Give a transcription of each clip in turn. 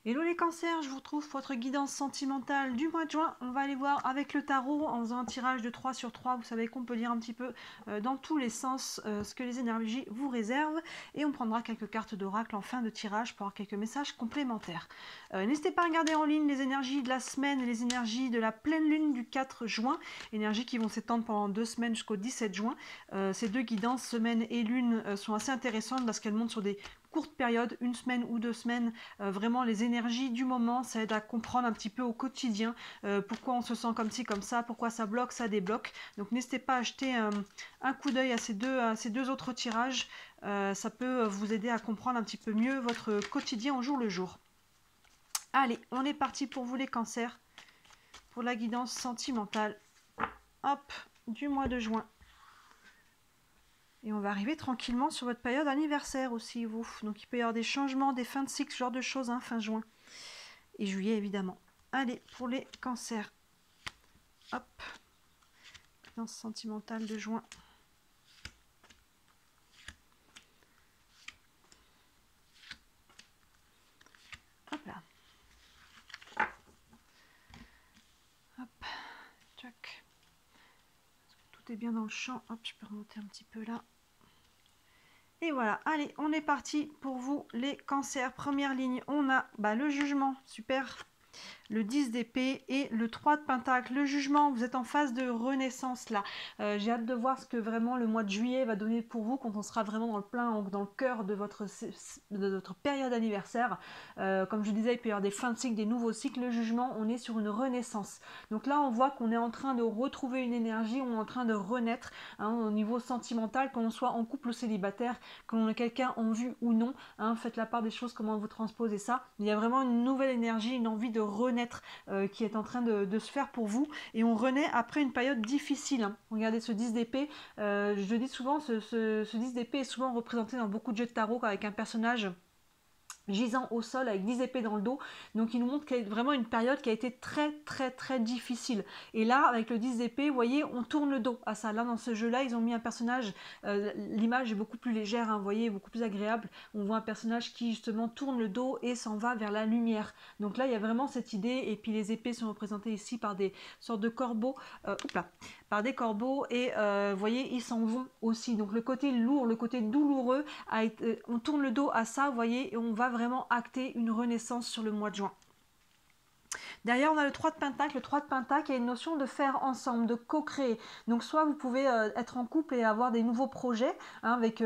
Hello les cancers, je vous retrouve pour votre guidance sentimentale du mois de juin. On va aller voir avec le tarot en faisant un tirage de 3 sur 3. Vous savez qu'on peut lire un petit peu dans tous les sens ce que les énergies vous réservent. Et on prendra quelques cartes d'oracle en fin de tirage pour avoir quelques messages complémentaires. N'hésitez pas à regarder en ligne les énergies de la semaine et les énergies de la pleine lune du 4 juin. Énergies qui vont s'étendre pendant 2 semaines jusqu'au 17 juin. Ces deux guidances, semaine et lune, sont assez intéressantes parce qu'elles montent sur des courte période, 1 semaine ou 2 semaines, vraiment les énergies du moment, ça aide à comprendre un petit peu au quotidien pourquoi on se sent comme ci, comme ça, pourquoi ça bloque, ça débloque. Donc n'hésitez pas à jeter un coup d'œil à ces deux autres tirages, ça peut vous aider à comprendre un petit peu mieux votre quotidien au jour le jour. Allez, on est parti pour vous les cancers, pour la guidance sentimentale, hop, du mois de juin. Et on va arriver tranquillement sur votre période anniversaire aussi, vous. Donc il peut y avoir des changements, des fins de cycle, ce genre de choses, hein, fin juin. Et juillet, évidemment. Allez, pour les cancers. Hop. Guidance sentimentale de juin. Hop là. Hop. Tchac. Tout est bien dans le champ. Hop, je peux remonter un petit peu là. Et voilà, allez, on est parti pour vous les cancers. Première ligne, on a le jugement, super. Le 10 d'épée et le 3 de pentacle. Le jugement, vous êtes en phase de renaissance là. J'ai hâte de voir ce que vraiment le mois de juillet va donner pour vous quand on sera vraiment dans le plein, dans le cœur de votre période anniversaire. Comme je disais, il peut y avoir des fins de cycle, des nouveaux cycles. Le jugement, on est sur une renaissance. Donc là, on voit qu'on est en train de retrouver une énergie, on est en train de renaître au niveau sentimental, qu'on soit en couple ou célibataire, qu'on ait quelqu'un en vue ou non. Faites la part des choses, comment vous transposez ça. Il y a vraiment une nouvelle énergie, une envie de renaître qui est en train de se faire pour vous, et on renaît après une période difficile. Regardez ce 10 d'épée, je dis souvent, ce 10 d'épée est souvent représenté dans beaucoup de jeux de tarot avec un personnage gisant au sol avec 10 épées dans le dos, donc il nous montre qu'il y a vraiment une période qui a été très difficile. Et là, avec le 10 d'épée, vous voyez, on tourne le dos à ça. Là, dans ce jeu-là, ils ont mis un personnage, l'image est beaucoup plus légère, vous voyez, beaucoup plus agréable. On voit un personnage qui, justement, tourne le dos et s'en va vers la lumière. Donc là, il y a vraiment cette idée, et puis les épées sont représentées ici par des sortes de corbeaux, par des corbeaux, et vous voyez, ils s'en vont aussi. Donc le côté lourd, le côté douloureux, on tourne le dos à ça, vous voyez, et on va vraiment acter une renaissance sur le mois de juin. Derrière, on a le 3 de pentacle. Le 3 de pentacle, il y a une notion de faire ensemble, de co-créer. Donc, soit vous pouvez être en couple et avoir des nouveaux projets avec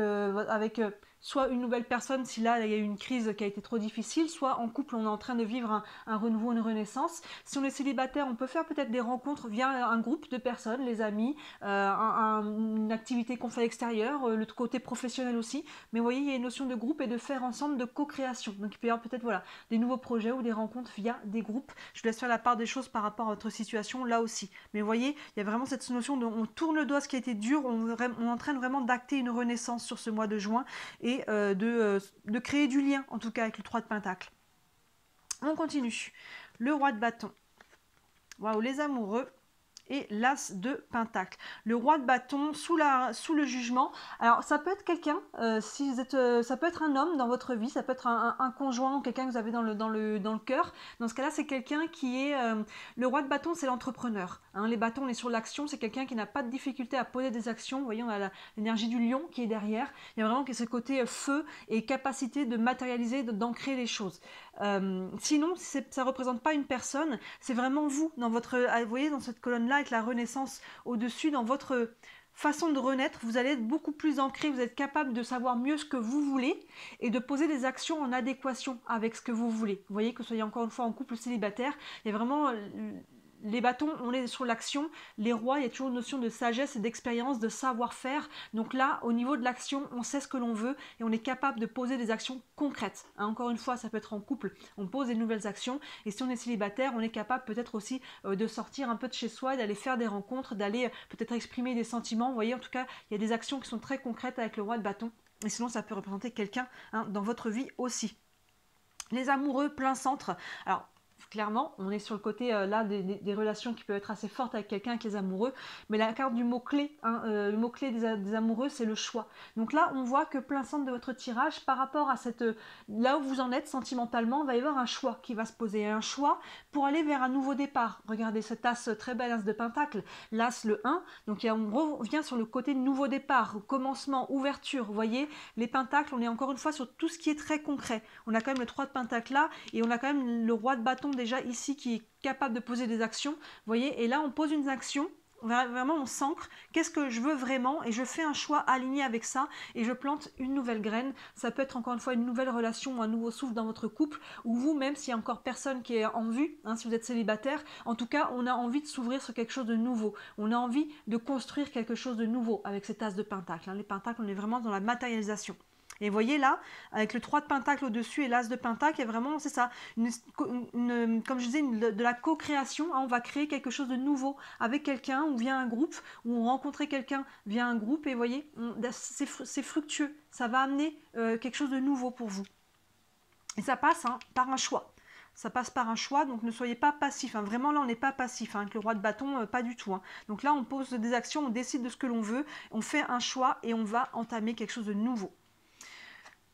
soit une nouvelle personne, si là, il y a eu une crise qui a été trop difficile, soit en couple, on est en train de vivre un renouveau, une renaissance. Si on est célibataire, on peut faire peut-être des rencontres via un groupe de personnes, les amis, une activité qu'on fait à l'extérieur, le côté professionnel aussi. Mais vous voyez, il y a une notion de groupe et de faire ensemble, de co-création. Donc, il peut y avoir peut-être des nouveaux projets ou des rencontres via des groupes. Je vous laisse faire la part des choses par rapport à votre situation là aussi. Mais vous voyez, il y a vraiment cette notion de on tourne le dos à ce qui a été dur, on est en train vraiment d'acter une renaissance sur ce mois de juin, et de créer du lien, en tout cas avec le 3 de pentacle. On continue. Le roi de bâton. Waouh, les amoureux. Et l'as de pentacle. Le roi de bâton sous le jugement. Alors ça peut être quelqu'un, si vous êtes, ça peut être un homme dans votre vie, ça peut être un conjoint, quelqu'un que vous avez dans le cœur. Dans ce cas-là, c'est quelqu'un qui est le roi de bâton, c'est l'entrepreneur. Les bâtons, on est sur l'action, c'est quelqu'un qui n'a pas de difficulté à poser des actions. Vous voyez, on a l'énergie du lion qui est derrière. Il y a vraiment ce côté feu et capacité de matérialiser, d'ancrer les choses. Sinon, ça ne représente pas une personne, c'est vraiment vous, dans votre, vous voyez, dans cette colonne-là, avec la renaissance au-dessus, dans votre façon de renaître, vous allez être beaucoup plus ancré, vous êtes capable de savoir mieux ce que vous voulez et de poser des actions en adéquation avec ce que vous voulez. Vous voyez, que vous soyez encore une fois en couple célibataire, il y a vraiment les bâtons, on est sur l'action. Les rois, il y a toujours une notion de sagesse et d'expérience, de savoir-faire. Donc là, au niveau de l'action, on sait ce que l'on veut et on est capable de poser des actions concrètes. Encore une fois, ça peut être en couple, on pose des nouvelles actions. Et si on est célibataire, on est capable peut-être aussi de sortir un peu de chez soi, d'aller faire des rencontres, d'aller peut-être exprimer des sentiments. Vous voyez, en tout cas, il y a des actions qui sont très concrètes avec le roi de bâton. Et sinon, ça peut représenter quelqu'un dans votre vie aussi. Les amoureux plein centre. Alors, clairement. On est sur le côté là des relations qui peuvent être assez fortes avec quelqu'un, avec les amoureux. Mais la carte du mot-clé, hein, le mot-clé des amoureux, c'est le choix. Donc là, on voit que plein centre de votre tirage, par rapport à cette là où vous en êtes sentimentalement, il va y avoir un choix qui va se poser. Un choix pour aller vers un nouveau départ. Regardez cet as, très bel as de pentacle, l'as le 1. Donc on revient sur le côté nouveau départ, commencement, ouverture. Vous voyez, les pentacles, on est encore une fois sur tout ce qui est très concret. On a quand même le 3 de pentacle là, et on a quand même le roi de bâton déjà ici qui est capable de poser des actions. Vous voyez, et là on pose une action. Vraiment, on s'ancre, qu'est-ce que je veux vraiment, et je fais un choix aligné avec ça, et je plante une nouvelle graine. Ça peut être encore une fois une nouvelle relation ou un nouveau souffle dans votre couple, ou vous, même s'il y a encore personne qui est en vue, hein, si vous êtes célibataire, en tout cas, on a envie de s'ouvrir sur quelque chose de nouveau. On a envie de construire quelque chose de nouveau avec cet as de pentacle. Hein. Les pentacles, on est vraiment dans la matérialisation. Et vous voyez là, avec le 3 de pentacle au-dessus et l'as de pentacle, il y a vraiment, c'est ça, comme je disais, de la co-création. Hein, on va créer quelque chose de nouveau avec quelqu'un ou via un groupe, ou on rencontrait quelqu'un via un groupe, et vous voyez, c'est fructueux. Ça va amener quelque chose de nouveau pour vous. Et ça passe par un choix. Ça passe par un choix, donc ne soyez pas passif. Hein. Vraiment, là, on n'est pas passif. Hein. Avec le roi de bâton, pas du tout. Hein. Donc là, on pose des actions, on décide de ce que l'on veut, on fait un choix et on va entamer quelque chose de nouveau.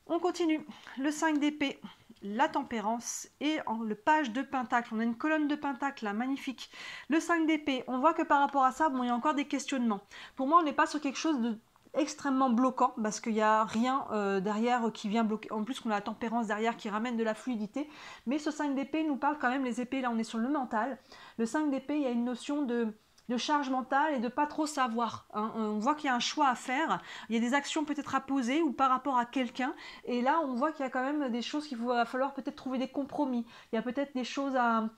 On continue. Le 5 d'épée, la tempérance et le page de pentacle. On a une colonne de pentacle là, magnifique. Le 5 d'épée, on voit que par rapport à ça, bon, il y a encore des questionnements. Pour moi, on n'est pas sur quelque chose de extrêmement bloquant, parce qu'il n'y a rien derrière qui vient bloquer. En plus qu'on a la tempérance derrière qui ramène de la fluidité. Mais ce 5 d'épée nous parle quand même, les épées, là on est sur le mental. Le 5 d'épée, il y a une notion de charge mentale et de pas trop savoir. Hein. On voit qu'il y a un choix à faire, il y a des actions peut-être à poser ou par rapport à quelqu'un, et là on voit qu'il y a quand même des choses qu'il va falloir peut-être trouver des compromis. Il y a peut-être des choses à... Vous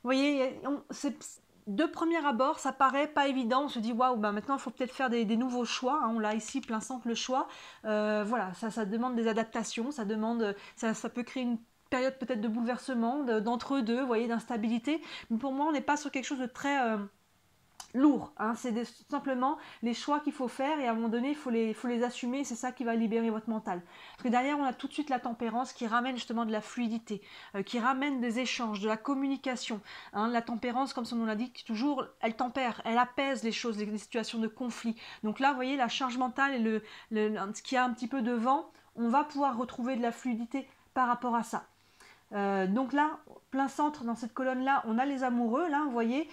voyez, de premier abord, ça paraît pas évident. On se dit waouh, bah maintenant il faut peut-être faire des nouveaux choix. Hein. On l'a ici, plein centre le choix. Voilà, ça demande des adaptations, ça peut créer une période peut-être de bouleversement, d'entre-deux, vous voyez, d'instabilité. Mais pour moi, on n'est pas sur quelque chose de très lourd, hein. C'est tout simplement les choix qu'il faut faire, et à un moment donné il faut les assumer. C'est ça qui va libérer votre mental, parce que derrière on a tout de suite la tempérance qui ramène justement de la fluidité, qui ramène des échanges, de la communication, hein. La tempérance, comme son nom l'indique toujours, elle tempère, elle apaise les choses, les situations de conflit. Donc là vous voyez la charge mentale et ce qui a un petit peu de vent, on va pouvoir retrouver de la fluidité par rapport à ça. Donc là, plein centre dans cette colonne là, on a les amoureux là, vous voyez.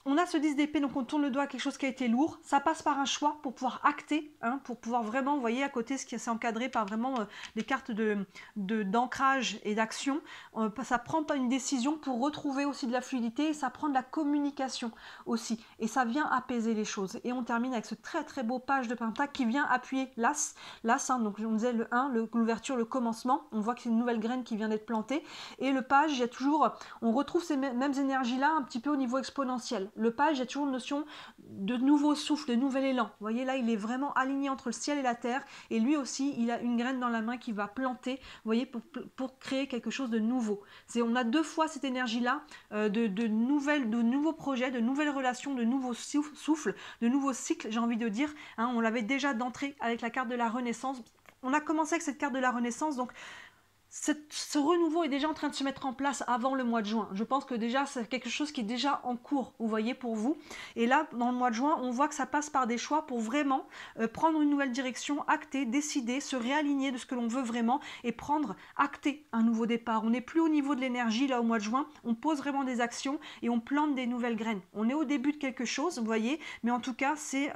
On a ce 10 d'épée, donc on tourne le doigt à quelque chose qui a été lourd. Ça passe par un choix pour pouvoir acter, hein, pour pouvoir vraiment, vous voyez, à côté, ce qui est encadré par vraiment les cartes d'ancrage et d'action. Ça prend pas une décision pour retrouver aussi de la fluidité, et ça prend de la communication aussi. Et ça vient apaiser les choses. Et on termine avec ce très très beau page de pentacle qui vient appuyer l'as. L'as, hein, donc on disait le 1, l'ouverture, le commencement. On voit que c'est une nouvelle graine qui vient d'être plantée. Et le page, il y a toujours, on retrouve ces mêmes énergies-là un petit peu au niveau exponentiel. Le page, il y a toujours une notion de nouveau souffle, de nouvel élan. Vous voyez là, il est vraiment aligné entre le ciel et la terre. Et lui aussi, il a une graine dans la main qui va planter, vous voyez, pour créer quelque chose de nouveau. On a deux fois cette énergie-là de nouveaux projets, de nouvelles relations, de nouveaux souffles, de nouveaux cycles, j'ai envie de dire. Hein, on l'avait déjà d'entrée avec la carte de la Renaissance. On a commencé avec cette carte de la Renaissance, donc ce renouveau est déjà en train de se mettre en place avant le mois de juin. Je pense que déjà c'est quelque chose qui est déjà en cours, vous voyez, pour vous. Et là, dans le mois de juin, on voit que ça passe par des choix pour vraiment prendre une nouvelle direction, acter, décider, se réaligner de ce que l'on veut vraiment, et acter un nouveau départ. On n'est plus au niveau de l'énergie là au mois de juin, on pose vraiment des actions et on plante des nouvelles graines. On est au début de quelque chose, vous voyez, mais en tout cas c'est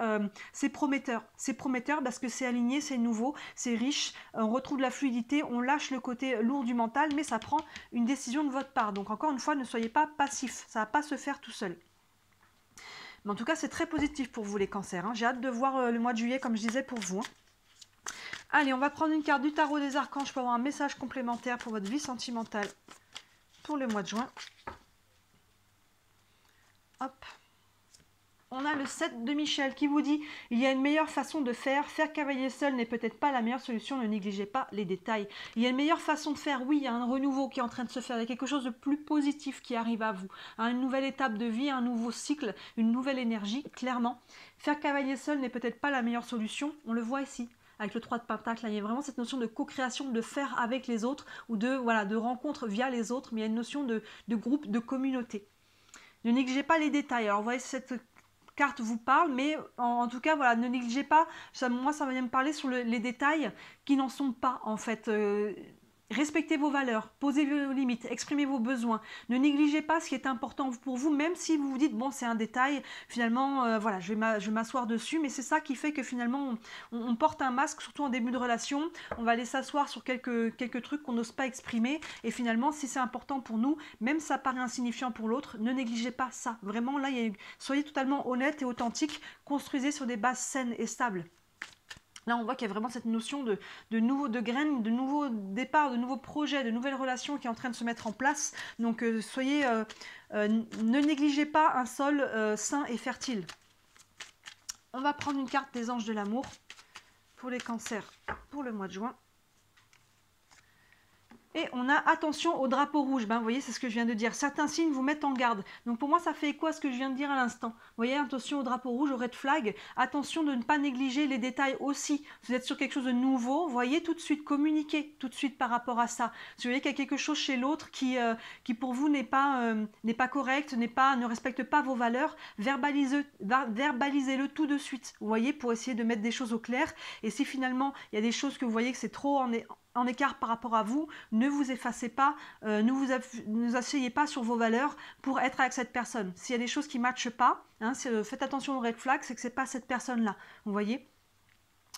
prometteur. C'est prometteur parce que c'est aligné, c'est nouveau, c'est riche, on retrouve de la fluidité, on lâche le côté lourd du mental, mais ça prend une décision de votre part. Donc encore une fois, ne soyez pas passif, ça va pas se faire tout seul. Mais en tout cas, c'est très positif pour vous les cancers. Hein. J'ai hâte de voir le mois de juillet, comme je disais, pour vous. Hein. Allez, on va prendre une carte du tarot des archanges pour avoir un message complémentaire pour votre vie sentimentale pour le mois de juin. Hop. On a le 7 de Michel qui vous dit « Il y a une meilleure façon de faire. Faire cavalier seul n'est peut-être pas la meilleure solution. Ne négligez pas les détails. » Il y a une meilleure façon de faire. Oui, il y a un renouveau qui est en train de se faire. Il y a quelque chose de plus positif qui arrive à vous. Hein, une nouvelle étape de vie, un nouveau cycle, une nouvelle énergie, clairement. Faire cavalier seul n'est peut-être pas la meilleure solution. On le voit ici. avec le 3 de Pentacle. Là, il y a vraiment cette notion de co-création, de faire avec les autres, ou de, voilà, de rencontre via les autres, mais il y a une notion de groupe, de communauté. Ne négligez pas les détails. Alors, vous voyez, cette carte vous parle, mais en tout cas, voilà, ne négligez pas, moi ça vient me parler sur les détails qui n'en sont pas, en fait. Respectez vos valeurs, posez vos limites, exprimez vos besoins. Ne négligez pas ce qui est important pour vous, même si vous vous dites, bon, c'est un détail, finalement, voilà, je vais m'asseoir dessus, mais c'est ça qui fait que finalement, on porte un masque, surtout en début de relation. On va aller s'asseoir sur quelques trucs qu'on n'ose pas exprimer, et finalement, si c'est important pour nous, même si ça paraît insignifiant pour l'autre, ne négligez pas ça. Vraiment, là, soyez totalement honnête et authentique, construisez sur des bases saines et stables. Là, on voit qu'il y a vraiment cette notion de graines, de nouveaux départs, de nouveaux projets, de nouvelles relations qui est en train de se mettre en place. Donc, ne négligez pas un sol sain et fertile. On va prendre une carte des anges de l'amour pour les cancers pour le mois de juin. Et on a attention au drapeau rouge. Ben, vous voyez, c'est ce que je viens de dire. Certains signes vous mettent en garde. Donc pour moi, ça fait écho à ce que je viens de dire à l'instant. Vous voyez, attention au drapeau rouge, au red flag. Attention de ne pas négliger les détails aussi. Vous êtes sur quelque chose de nouveau. Vous voyez, tout de suite, communiquez tout de suite par rapport à ça. Si vous voyez qu'il y a quelque chose chez l'autre qui pour vous n'est pas correct, ne respecte pas vos valeurs, verbalisez-le tout de suite. Vous voyez, pour essayer de mettre des choses au clair. Et si finalement, il y a des choses que vous voyez que c'est trop en écart par rapport à vous, ne vous effacez pas, ne vous asseyez pas sur vos valeurs pour être avec cette personne. S'il y a des choses qui ne matchent pas, hein, faites attention aux red flags, c'est que ce n'est pas cette personne-là. Vous voyez ?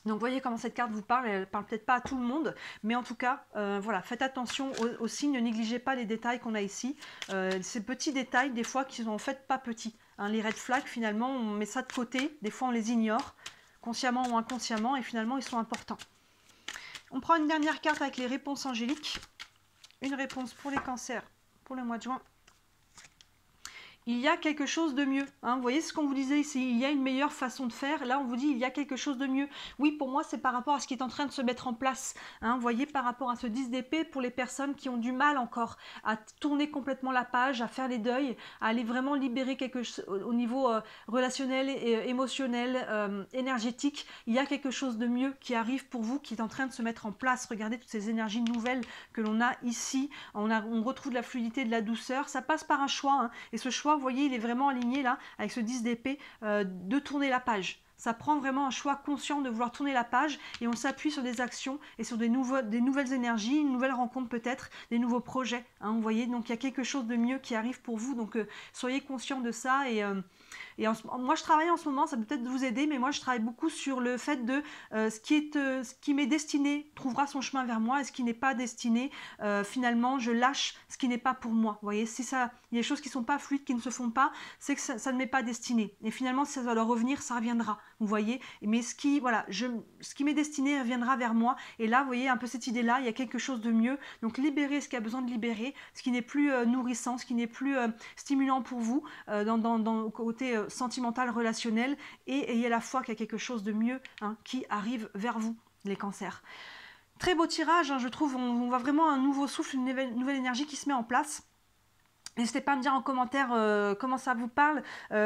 Donc, vous voyez comment cette carte vous parle. Elle ne parle peut-être pas à tout le monde, mais en tout cas, voilà, faites attention aux signes, ne négligez pas les détails qu'on a ici. Ces petits détails, des fois, qui sont en fait pas petits. Hein, les red flags, finalement, on met ça de côté. Des fois, on les ignore, consciemment ou inconsciemment, et finalement, ils sont importants. On prend une dernière carte avec les réponses angéliques. Une réponse pour les cancers pour le mois de juin. Il y a quelque chose de mieux. Hein. Vous voyez ce qu'on vous disait ici, il y a une meilleure façon de faire. Là, on vous dit il y a quelque chose de mieux. Oui, pour moi, c'est par rapport à ce qui est en train de se mettre en place. Hein. Vous voyez, par rapport à ce 10 d'épée, pour les personnes qui ont du mal encore à tourner complètement la page, à faire les deuils, à aller vraiment libérer quelque chose au niveau relationnel, et émotionnel, énergétique. Il y a quelque chose de mieux qui arrive pour vous, qui est en train de se mettre en place. Regardez toutes ces énergies nouvelles que l'on a ici. On retrouve de la fluidité, de la douceur. Ça passe par un choix. Hein. Et ce choix, vous voyez, il est vraiment aligné là, avec ce 10 d'épée, de tourner la page. Ça prend vraiment un choix conscient de vouloir tourner la page et on s'appuie sur des actions et sur des nouvelles énergies, une nouvelle rencontre peut-être, des nouveaux projets. Hein, vous voyez, donc il y a quelque chose de mieux qui arrive pour vous, donc soyez conscients de ça moi je travaille en ce moment, ça peut peut-être vous aider, mais moi je travaille beaucoup sur le fait de ce qui m'est destiné trouvera son chemin vers moi et ce qui n'est pas destiné, finalement je lâche ce qui n'est pas pour moi. Vous voyez, si il y a des choses qui ne sont pas fluides, qui ne se font pas, c'est que ça ne m'est pas destiné. Et finalement, si ça doit leur revenir, ça reviendra. Vous voyez, mais ce qui m'est destiné reviendra vers moi. Et là, vous voyez, un peu cette idée-là, il y a quelque chose de mieux. Donc libérez ce qui a besoin de libérer, ce qui n'est plus nourrissant, ce qui n'est plus stimulant pour vous dans le côté sentimental, relationnel, et ayez la foi qu'il y a quelque chose de mieux qui arrive vers vous, les cancers. Très beau tirage, je trouve, on voit vraiment un nouveau souffle, une nouvelle énergie qui se met en place. N'hésitez pas à me dire en commentaire comment ça vous parle.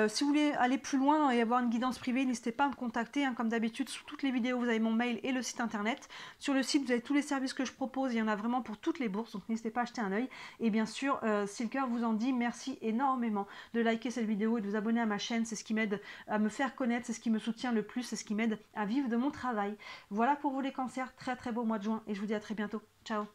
Si vous voulez aller plus loin et avoir une guidance privée, n'hésitez pas à me contacter. Hein, comme d'habitude, sous toutes les vidéos, vous avez mon mail et le site internet. Sur le site, vous avez tous les services que je propose. Il y en a vraiment pour toutes les bourses, donc n'hésitez pas à jeter un œil. Et bien sûr, si le cœur vous en dit, merci énormément de liker cette vidéo et de vous abonner à ma chaîne. C'est ce qui m'aide à me faire connaître, c'est ce qui me soutient le plus, c'est ce qui m'aide à vivre de mon travail. Voilà pour vous les cancers. Très très beau mois de juin et je vous dis à très bientôt. Ciao.